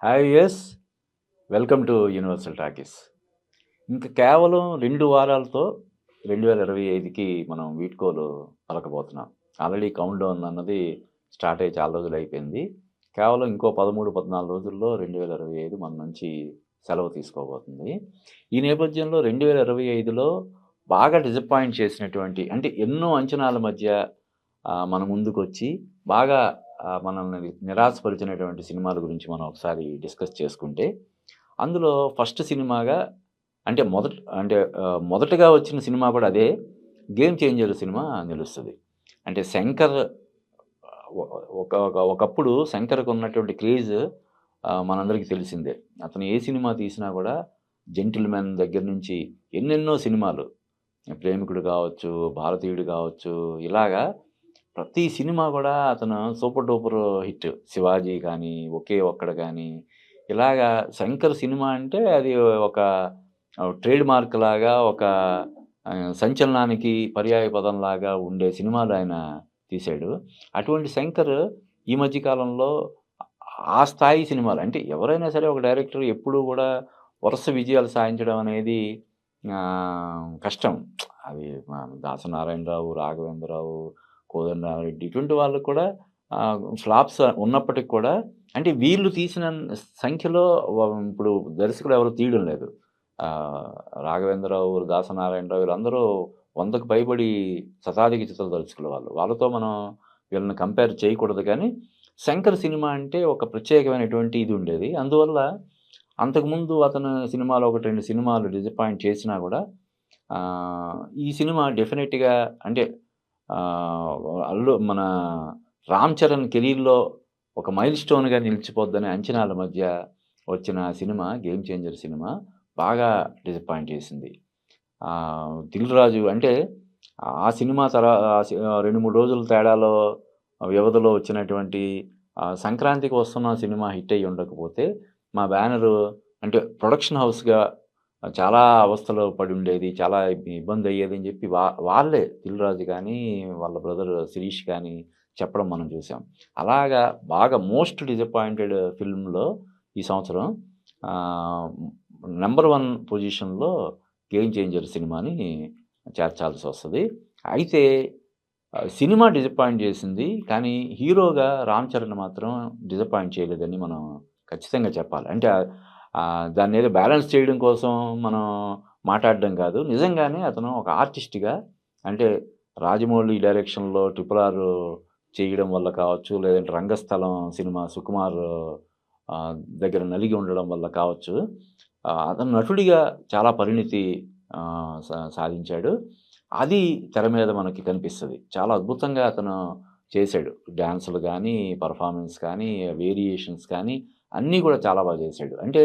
Hi yes welcome to universal talkies. ఇంక కేవలం 2 వారాలతో 2025కి మనం వీడ్కోలు పలకబోతున్నాం. ఆల్రెడీ కౌంట్ డౌన్ అన్నది స్టార్ట్ అయ్యి చాలా రోజులయిపోయింది. కేవలం ఇంకో 13, 14 రోజుల్లో 2025 మన నుంచి సెలవు తీసుకోబోతుంది. ఈ నేపథ్యంలో 2025లో బాగా డిసప్పాయింట్ చేసినటువంటి అంటే ఎన్నో అంచనాల మధ్య మన ముందుకొచ్చి బాగా మనల్ని నిరాశపరిచినటువంటి సినిమాల గురించి మనం ఒకసారి డిస్కస్ చేసుకుంటే, అందులో ఫస్ట్ సినిమాగా అంటే మొదటగా వచ్చిన సినిమా కూడా అదే. 'గేమ్ చేంజర్' సినిమా నిలుస్తది. అంటే 'శంకర్' ఒ ఒక ఒక ఒకప్పుడు 'శంకర్‌కున్నటువంటి క్రేజ్ మనందరికీ తెలిసిందే. అతను ఏ సినిమా తీసినా కూడా 'జెంటిల్‌మెన్' దగ్గర నుంచి ఎన్నెన్నో సినిమాలు 'ప్రేమికుడు' కావచ్చు, 'భారతీయుడు' కావచ్చు, ఇలాగా ప్రతి సినిమా గూడా అతను సూపర్ డూపర్ హిట్. 'శివాజీ' గానీ, 'ఒకే ఒక్కడు' గానీ, ఇలాగా 'శంకర్' సినిమా అంటే అది ఒక ట్రేడ్ మార్క్ లాగా ఒక సంచలనానికి పర్యాయ పదంలాగా ఉండే సినిమాలు ఆయన తీశాడు. అటువంటి 'శంకర్' ఈ మధ్య కాలంలో ఆ స్థాయి సినిమాలు అంటే ఎవరైనా సరే ఒక డైరెక్టర్ ఎప్పుడూ గూడా వరుస విజయాలు సాధించడం అనేది కష్టం. అది దాసనారాయణరావు, రాఘవేంద్రరావు, కోదండరామిరెడ్డి ఇటువంటి వాళ్ళు కూడా ఫ్లాప్స్ ఉన్నప్పటికి కూడా అంటే వీళ్ళు తీసిన సంఖ్యలో ఇప్పుడు దర్శకులు ఎవరు తీయడం లేదు. ఆహ్, రాఘవేంద్రరావు, దాసనారాయణరావు వీళ్ళందరూ 100కి పైబడి శతాధిక చిత్ర దర్శకులు వాళ్ళు. వాళ్ళతో మనం వీళ్ళని కంపేర్ చేయకూడదు కానీ, 'శంకర్' సినిమా అంటే ఒక ప్రత్యేకమైనటువంటి ఇది ఉండేది. అందువల్ల అంతకుముందు అతను సినిమాలు 1, 2 సినిమాలు డిసప్పాయింట్ చేసినా గూడా ఈ సినిమా డెఫినిట్‌గా అంటే మన 'రామ్ చరణ్' కెరీర్‌లో ఒక మైల్ స్టోన్‌గా నిలిచిపోద్దనే అంచనాల మధ్య వచ్చిన సినిమా 'గేమ్ చేంజర్' సినిమా బాగా డిసప్పాయింట్ చేసింది. 'దిల్ రాజు' అంటే ఆ సినిమా 2, 3 రోజుల తేడాలో వ్యవధిలో వచ్చినటువంటి 'సంక్రాంతికి వస్తున్నాం' సినిమా హిట్ అయ్యి ఉండకపోతే మా బ్యానరు అంటే ప్రొడక్షన్ హౌస్‌గా చాలా అవస్థలో పడుండేది. చాలా ఇబ్బందయ్యేదని జెప్పి వాళ్ళే 'దిల్ రాజు' గానీ, వాళ్ళ బ్రదర్ 'శిరీష్' గానీ చెప్పడం మనం చూసాం. అలాగా బాగా మోస్ట్ డిసప్పాయింటెడ్ ఫిల్మ్‌లో ఈ సంవత్సరం ఆహ్, నంబర్ 1 పొజిషన్‌లో 'గేమ్ చేంజర్' సినిమాని చేర్చాల్సొస్తది. అయితే సినిమా డిసప్పాయింట్ జేసింది. కానీ హీరోగా 'రామ్ చరణ్' మాత్రం డిసప్పాయింట్ చేయలేదని మనం ఖచ్చితంగా చెప్పాలి. అంటే దాన్నేదో బ్యాలెన్స్ చేయడం కోసం మనం మాట్లాడడం కాదు. నిజంగానే అతను ఒక ఆర్టిస్ట్‌గా అంటే రాజమౌళి డైరెక్షన్‌లో 'ట్రిపుల్ ఆర్' చేయడం వల్ల కావచ్చు, లేదంటే 'రంగస్థలం' సినిమా సుకుమార్ దగ్గర నలిగి ఉండడం వల్ల కావచ్చు. అతను నటుడిగా చాలా పరిణితి సాధించాడు. అది తెర మీద మనకి కనిపిస్తది. చాలా అద్భుతంగా అతను చేశాడు. డాన్సులు గానీ, పెర్ఫార్మన్స్ కానీ, వేరియేషన్స్ కానీ అన్నీ కూడా చాలా బాగా చేశాడు. అంటే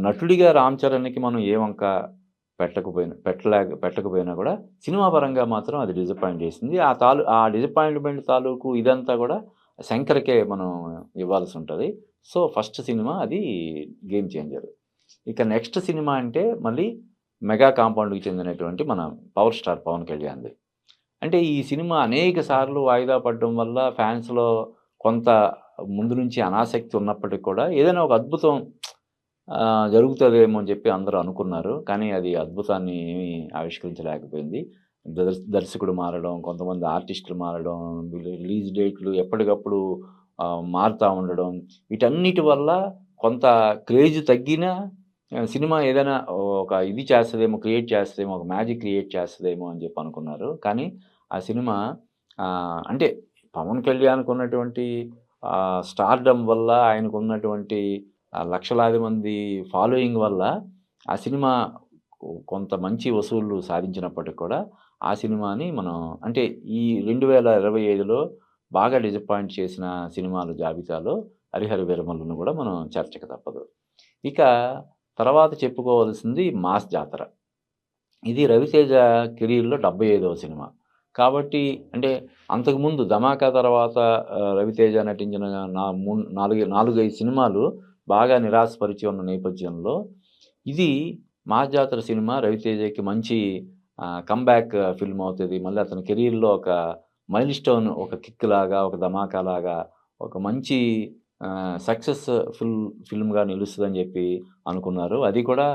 నటుడిగా 'రామ్ చరణ్‌కి' మనం ఏ వంక పెట్టకపోయినా కూడా సినిమా పరంగా మాత్రం అది డిసప్పాయింట్ చేసింది. ఆ డిసప్పాయింట్‌మెంట్ తాలూకు ఇదంతా కూడా 'శంకర్‌కే' మనం ఇవ్వాల్సుంటది. సో, ఫస్ట్ సినిమా అది 'గేమ్ చేంజర్.' ఇక నెక్స్ట్ సినిమా అంటే మళ్ళీ మెగా కాంపౌండ్‌కి చెందినటువంటి మన 'పవర్ స్టార్' పవన్ కళ్యాణ్‌ది. అంటే ఈ సినిమా అనేక సార్లు వాయిదా పడడం వల్ల ఫ్యాన్స్‌లో కొంత ముందు నుంచి అనాసక్తి ఉన్నప్పటికి కూడా ఏదైనా ఒక అద్భుతం జరుగుతదేమో అని చెప్పి అందరూ అనుకున్నారు. కానీ అది అద్భుతాన్ని ఏమీ ఆవిష్కరించలేకపోయింది. దర్శకుడు మారడం, కొంతమంది ఆర్టిస్టులు మారడం, రిలీజ్ డేట్లు ఎప్పటికప్పుడు మారుతా ఉండడం, వీటన్నిటి వల్ల కొంత క్రేజ్ తగ్గినా సినిమా ఏదైనా ఒక ఇది చేస్తదేమో, క్రియేట్ చేస్తదేమో, ఒక మ్యాజిక్ క్రియేట్ చేస్తదేమో అని చెప్పి అనుకున్నారు. కానీ ఆ సినిమా అంటే పవన్ కళ్యాణ్‌కున్నటువంటి స్టార్‌డమ్ వల్ల, ఆయనకున్నటువంటి లక్షలాది మంది ఫాలోయింగ్ వల్ల ఆ సినిమా కొంత మంచి వసూళ్లు సాధించినప్పటికి కూడా, ఆ సినిమాని మనం అంటే ఈ 2025లో బాగా డిసప్పాయింట్ చేసిన సినిమాల జాబితాలో 'హరిహర వీరమల్లు'ను కూడా మనం చేర్చక తప్పదు. ఇక తర్వాత చెప్పుకోవాల్సింది 'మాస్ జాతర'. ఇది 'రవితేజ' కెరీర్‌లో 75వ సినిమా. కాబట్టి అంటే అంతకుముందు 'ధమాకా' తర్వాత 'రవితేజ' నటించిన 4, 5 సినిమాలు బాగా నిరాశపరిచి ఉన్న నేపథ్యంలో ఇది 'మాస్ జాతర' సినిమా 'రవితేజ'కి మంచి కమ్‌బ్యాక్ ఫిల్మ్ అవుతది. మళ్ళీ అతని కెరీర్‌లో ఒక మైల్ స్టోన్, ఒక కిక్ లాగా, ఒక 'ధమాకా' లాగా ఒక మంచి సక్సెస్‌ఫుల్ ఫిల్మ్‌గా నిలుస్తదని జెప్పి అనుకున్నారు. అది కూడా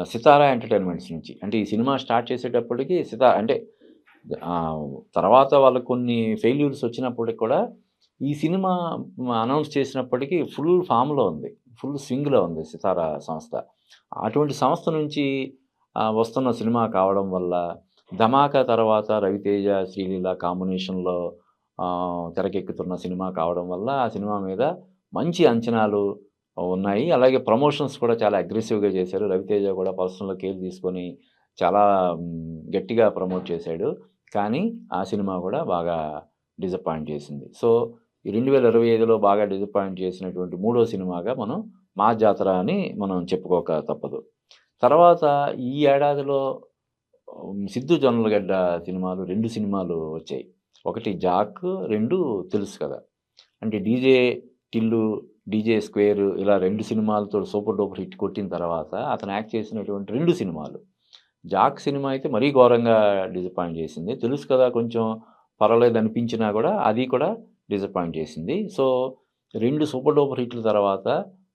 సితారా ఎంటర్‌టైన్‌మెంట్స్ నుంచి. అంటే ఈ సినిమా స్టార్ట్ చేసేటప్పటికి అంటే ఆహ్, తర్వాత వాళ్ళకి కొన్ని ఫెయిల్యూర్స్ వచ్చినప్పటికి కూడా ఈ సినిమా అనౌన్స్ చేసినప్పటికి ఫుల్ ఫామ్‌లో ఉంది. ఫుల్ స్వింగ్‌లో ఉంది సితారా సంస్థ. అటువంటి సంస్థ నుంచి వస్తున్న సినిమా కావడం వల్ల 'ధమాకా' తర్వాత 'రవితేజ', 'శ్రీలీల' కాంబినేషన్‌లో తెరకెక్కుతున్న సినిమా కావడం వల్ల ఆ సినిమా మీద మంచి అంచనాలు ఉన్నాయి. అలాగే ప్రమోషన్స్ కూడా చాలా అగ్రెసివ్‌గా చేశారు. 'రవితేజ' కూడా పర్సనల్ కేర్ తీసుకొని చాలా గట్టిగా ప్రమోట్ చేశాడు. కానీ ఆ సినిమా కూడా బాగా డిసప్పాయింట్ చేసింది. సో, ఈ 2025లో బాగా డిసప్పాయింట్ చేసినటువంటి మూడో సినిమాగా మనం 'మా జాతర' అని మనం చెప్పుకోక తప్పదు. తర్వాత ఈ ఏడాదిలో 'సిద్దు జొన్నలగడ్డ' సినిమాలు 2 సినిమాలు వచ్చాయి. ఒకటి 'జాక్', 2 తెలుసు కదా! అంటే 'డీజే టిల్లు', 'డీజే స్క్వేర్' ఇలా 2 సినిమాలతో సూపర్ డూపర్ హిట్ కొట్టిన తర్వాత అతను యాక్ట్ చేసినటువంటి 2 సినిమాలు. 'జాక్' సినిమా అయితే మరీ ఘోరంగా డిసప్పాయింట్ చేసింది. తెలుసు కదా! కొంచెం పర్వాలేదనిపించినా గూడా అది కూడా డిసప్పాయింట్ చేసింది. సో, 2 సూపర్ డూపర్ హిట్‌ల తర్వాత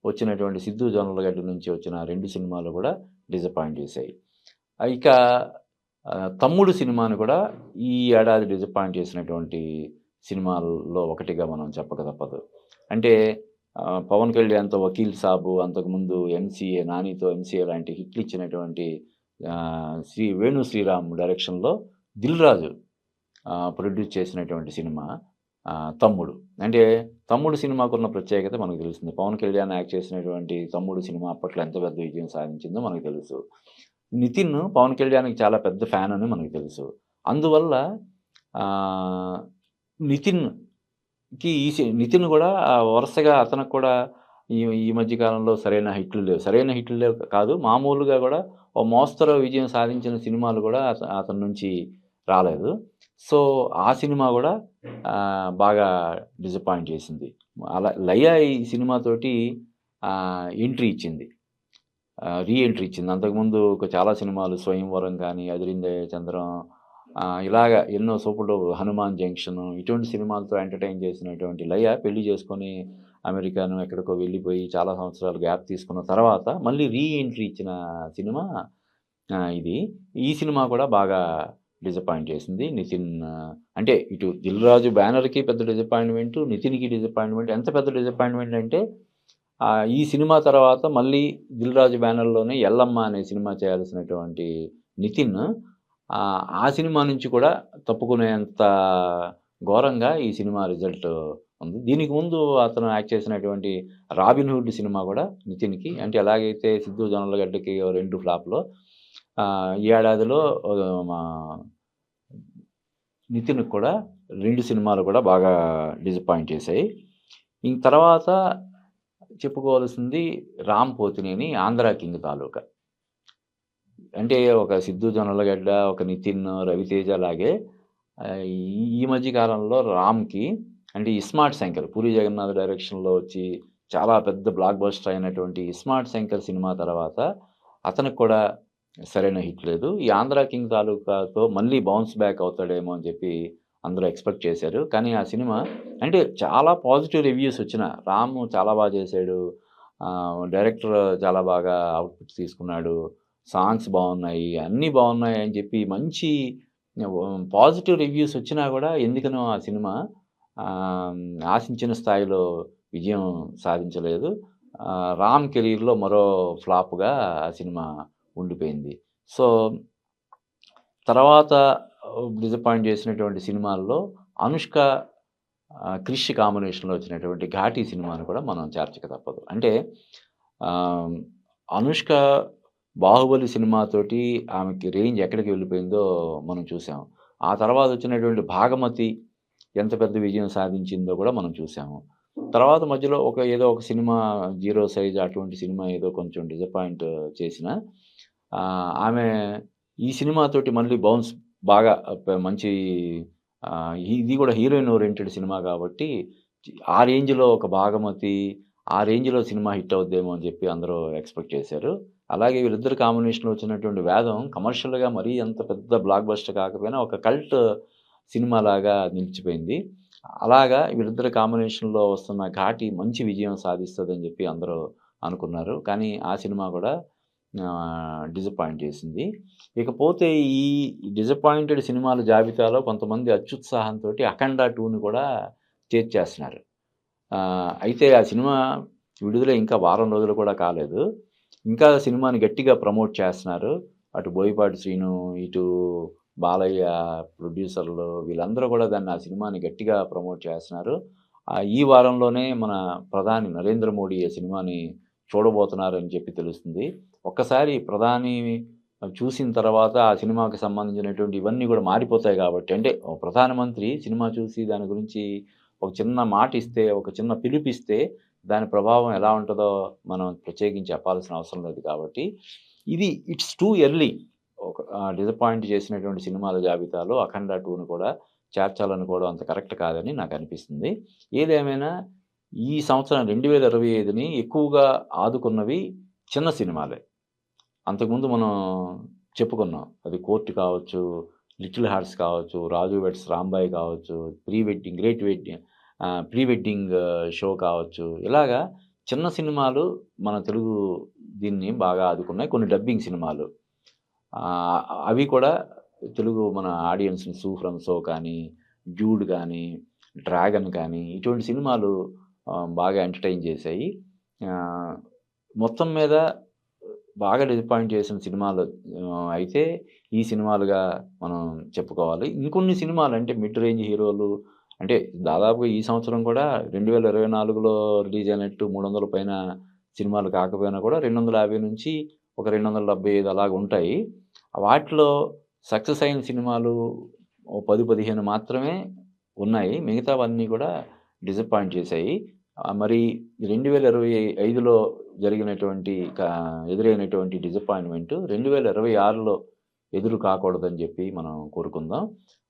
వచ్చినటువంటి 'సిద్దు జొన్నలగడ్డ' నుంచి వచ్చిన 2 సినిమాలు గూడా డిసప్పాయింట్ చేశాయి. ఇక 'తమ్ముడు' సినిమాను కూడా ఈ ఏడాది డిసప్పాయింట్ చేసినటువంటి సినిమాల్లో ఒకటిగా మనం చెప్పక తప్పదు. అంటే 'పవన్ కళ్యాణ్‌తో 'వకీల్ సాబు' అంతకుముందు 'ఎంసీఏ', 'నానితో ఎంసీఏ' లాంటి హిట్లు ఇచ్చినటువంటి వేణు శ్రీరామ్ డైరెక్షన్‌లో 'దిల్ రాజు' ప్రొడ్యూస్ చేసినటువంటి సినిమా 'తమ్ముడు'. అంటే 'తమ్ముడు' సినిమాకున్న ప్రత్యేకత మనకు తెలిసింది. పవన్ కళ్యాణ్ యాక్ట్ చేసినటువంటి 'తమ్ముడు' సినిమా అప్పట్లో ఎంత పెద్ద విజయం సాధించిందో మనకు తెలుసు. నితిన్ పవన్ కళ్యాణ్‌కి చాలా పెద్ద ఫ్యాన్ అని మనకు తెలుసు. అందువల్ల ఆహ్, నితిన్ గూడా వరుసగా అతనికి కూడా ఈ ఈ మధ్య కాలంలో సరైన హిట్లు లేవు. సరైన హిట్లు లేవు కాదు, మామూలుగా గూడా ఓ మోస్తరు విజయం సాధించిన సినిమాలు గూడా అతని నుంచి రాలేదు. సో, ఆ సినిమా గూడా బాగా డిసప్పాయింట్ చేసింది. అలా 'లయ' ఈ సినిమాతోటి ఎంట్రీ ఇచ్చింది. రీ ఎంట్రీ ఇచ్చింది. అంతకుముందు చాలా సినిమాలు 'స్వయంవరం' గాని, 'అదిరిందే చంద్రం' ఇలాగ ఎన్నో సూపర్ డూపర్ 'హనుమాన్ జంక్షన్' ఇటువంటి సినిమాలతో ఎంటర్‌టైన్ చేసినటువంటి 'లయ' పెళ్లి చేసుకొని అమెరికానో ఎక్కడికో వెళ్ళిపోయి చాలా సంవత్సరాలు గ్యాప్ తీసుకున్న తర్వాత మళ్ళీ రీ ఎంట్రీ ఇచ్చిన సినిమా ఇది. ఈ సినిమా కూడా బాగా డిసప్పాయింట్ చేసింది. నితిన్ అంటే ఇటు 'దిల్ రాజు' బ్యానర్‌కి పెద్ద డిసప్పాయింట్‌మెంటు, నితిన్‌కి డిసప్పాయింట్‌మెంట్. ఎంత పెద్ద డిసప్పాయింట్‌మెంట్ అంటే ఈ సినిమా తర్వాత మళ్ళీ 'దిల్ రాజు' బ్యానర్‌లోనే 'ఎల్లమ్మ' అనే సినిమా చేయాల్సినటువంటి నితిన్ ఆ సినిమా నుంచి కూడా తప్పుకునేంత ఘోరంగా ఈ సినిమా రిజల్ట్ ఉంది. దీనికి ముందు అతను యాక్ట్ చేసినటువంటి 'రాబిన్ హుడ్' సినిమా కూడా నితిన్‌కి అంటే ఎలాగైతే 'సిద్దు జొన్నలగడ్డ'కి 2 ఫ్లాప్‌లో ఈ ఏడాదిలో మా నితిన్‌కి కూడా 2 సినిమాలు కూడా బాగా డిసప్పాయింట్ చేశాయి. తర్వాత చెప్పుకోవాల్సింది 'రామ్ పోతినేని' 'ఆంధ్ర కింగ్' తాలూకా. అంటే ఒక 'సిద్దు జొన్నలగడ్డ', ఒక 'నితిన్', 'రవితేజ' లాగే ఈ మధ్య కాలంలో 'రామ్‌కి' అంటే 'ఇస్మార్ట్ శంకర్' 'పూరి జగన్నాథ్' డైరెక్షన్‌లో వచ్చి చాలా పెద్ద బ్లాక్ బస్టర్ అయినటువంటి 'ఇస్మార్ట్ శంకర్' సినిమా తర్వాత అతనికి కూడా సరైన హిట్ లేదు. ఈ 'ఆంధ్ర కింగ్' తాలూకాతో మళ్ళీ బౌన్స్ బ్యాక్ అవుతాడేమో అని చెప్పి అందరూ ఎక్స్‌పెక్ట్ చేశారు. కానీ ఆ సినిమా అంటే చాలా పాజిటివ్ రివ్యూస్ వచ్చిన 'రామ్' చాలా బాగా చేశాడు. డైరెక్టర్ చాలా బాగా అవుట్‌పుట్ తీసుకున్నాడు. సాంగ్స్ బావున్నాయి. అన్నీ బావున్నాయి అని చెప్పి మంచి పాజిటివ్ రివ్యూస్ వచ్చినా గూడా ఎందుకనో ఆ సినిమా ఆహ్, ఆశించిన స్థాయిలో విజయం సాధించలేదు. 'రామ్' కెరీర్‌లో మరో ఫ్లాప్‌గా ఆ సినిమా ఉండిపోయింది. సో, తర్వాత డిసప్పాయింట్ చేసినటువంటి సినిమాల్లో 'అనుష్క' 'క్రిష్' కాంబినేషన్‌లో వచ్చినటువంటి 'ఘాటి' సినిమాను కూడా మనం చేర్చక తప్పదు. అంటే ఆహ్, 'అనుష్క' 'బాహుబలి' సినిమాతోటి ఆమెకి రేంజ్ ఎక్కడికి వెళ్ళిపోయిందో మనం చూసాం. ఆ తర్వాత వచ్చినటువంటి 'భాగమతి' ఎంత పెద్ద విజయం సాధించిందో కూడా మనం చూసాము. తర్వాత మధ్యలో ఏదో ఒక సినిమా 'జీరో సైజ్' అటువంటి సినిమా ఏదో కొంచెం డిసప్పాయింట్ చేసినా ఆమె ఈ సినిమాతోటి మళ్ళీ బౌన్స్ బాగా మంచి ఇది కూడా హీరోయిన్ ఓరియెంటెడ్ సినిమా కాబట్టి ఆ రేంజ్‌లో ఒక 'భాగమతి' ఆ రేంజ్‌లో సినిమా హిట్ అవుద్దేమో అని చెప్పి అందరూ ఎక్స్‌పెక్ట్ చేశారు. అలాగే వీళ్ళిద్దరి కాంబినేషన్‌లో వచ్చినటువంటి 'వేదం' కమర్షియల్‌గా మరీ అంత పెద్ద బ్లాక్ బస్టర్ కాకపోయినా ఒక కల్ట్ సినిమాలాగా నిలిచిపోయింది. అలాగా వీళ్ళిద్దరి కాంబినేషన్‌లో వస్తున్న 'ఘాటి' మంచి విజయం సాధిస్తదని జెప్పి అందరూ అనుకున్నారు. కానీ ఆ సినిమా గూడా డిసప్పాయింట్ చేసింది. ఇకపోతే ఈ డిసప్పాయింటెడ్ సినిమాల జాబితాలో కొంతమంది అత్యుత్సాహంతోటి 'అఖండ 2'ని కూడా చేర్చేస్తున్నారు. అయితే ఆ సినిమా విడుదలై ఇంకా వారం రోజులు కూడా కాలేదు. ఇంకా సినిమాని గట్టిగా ప్రమోట్ చేస్తున్నారు. అటు బోయపాటి శ్రీను, ఇటు బాలయ్య ప్రొడ్యూసర్లు వీళ్ళందరూ కూడా ఆ సినిమాని గట్టిగా ప్రమోట్ చేస్తున్నారు. ఈ వారంలోనే మన ప్రధాని నరేంద్ర మోడీ ఈ సినిమాని చూడబోతున్నారని చెప్పి తెలుస్తుంది. ఒక్కసారి ప్రధాని చూసిన తర్వాత ఆ సినిమాకి సంబంధించినటువంటి ఇవన్నీ కూడా మారిపోతాయి కాబట్టి అంటే ఓ ప్రధానమంత్రి సినిమా చూసి దాని గురించి ఒక చిన్న మాటిస్తే, ఒక చిన్న పిలుపిస్తే దాని ప్రభావం ఎలా ఉంటదో మనం ప్రత్యేకించి చెప్పాల్సిన అవసరం లేదు కాబట్టి, ఇది ఇట్స్ టూ ఎర్లీ. డిసప్పాయింట్ చేసినటువంటి సినిమాల జాబితాలో 'అఖండ 2'ని కూడా చేర్చాలనుకోవడం అంత కరెక్ట్ కాదని నాకనిపిస్తుంది. ఏదేమైనా ఈ సంవత్సరం 2025ని ఎక్కువగా ఆదుకున్నవి చిన్న సినిమాలే. అంతకుముందు మనం చెప్పుకున్నాం. అది 'కోర్ట్' కావచ్చు, 'లిటిల్ హార్ట్స్' కావచ్చు, 'రాజు వెడ్స్ రాంబాయ్' కావచ్చు, ప్రీ వెడ్డింగ్ షో కావచ్చు. ఇలాగా చిన్న సినిమాలు మన తెలుగు దీన్ని బాగా ఆదుకున్నాయి. కొన్ని డబ్బింగ్ సినిమాలు. ఆహ్, అవి కూడా తెలుగు మన ఆడియన్స్‌ని 'సూ ఫ్రమ్ సో' కానీ, 'డ్యూడ్' కానీ, 'డ్రాగన్' కానీ ఇటువంటి సినిమాలు బాగా ఎంటర్‌టైన్ చేశాయి. ఆహ్, మొత్తం మీద బాగా డిసప్పాయింట్ చేసిన సినిమాలు అయితే ఈ సినిమాలుగా మనం చెప్పుకోవాలి. ఇంకొన్ని సినిమాలు అంటే మిడ్ రేంజ్ హీరోలు అంటే దాదాపుగా ఈ సంవత్సరం కూడా 2024లో రిలీజ్ అయినట్టు 300 పైన సినిమాలు కాకపోయినా కూడా 250 నుంచి ఒక 275 అలాగుంటాయి. వాటిలో సక్సెస్ అయిన సినిమాలు ఓ 10, 15 మాత్రమే ఉన్నాయి. మిగతావన్నీ కూడా డిసప్పాయింట్ చేశాయి. మరి 2025లో జరిగినటువంటి ఎదురైనటువంటి డిసప్పాయింట్‌మెంట్ 2026లో ఎదురు కాకూడదని జెప్పి మనం కోరుకుందాం.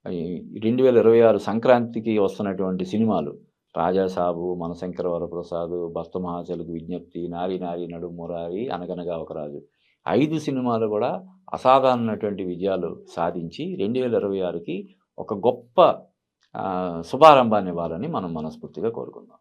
ఈ 2026 సంక్రాంతికి వస్తున్నటువంటి సినిమాలు 'రాజాసాబు', 'మనశంకర వరప్రసాద్', 'భక్త మహాశైలకు విజ్ఞప్తి', 'నారి నారి నడుం మురారి', 'అనగనగా ఒక రాజు' 5 సినిమాలు గూడా అసాధారణమైనటువంటి విజయాలు సాధించి 2026కి ఒక గొప్ప శుభారంభాన్నివ్వాలని మనం మనస్ఫూర్తిగా కోరుకుందాం.